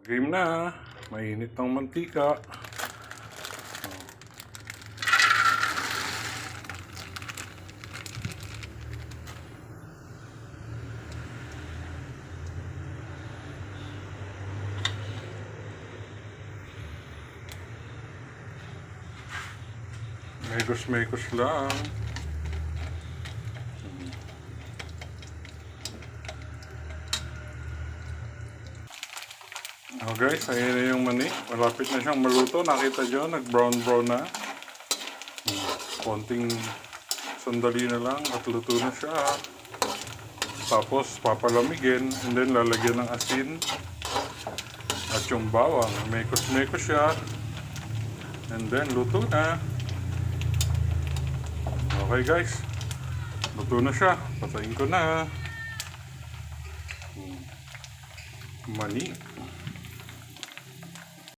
Cream na. Mainit ng mantika. Mekos-mekos lang. Oh guys, ayan na yung mani. Malapit na siyang maluto. Nakita nyo, nag-brown-brown na. Konting sandali na lang at luto na siya. Tapos papalamigin and then lalagyan ng asin at yung bawang. Mekos-mekos siya. And then luto na. Okay guys, luto na siya. Patayin ko na. Mani.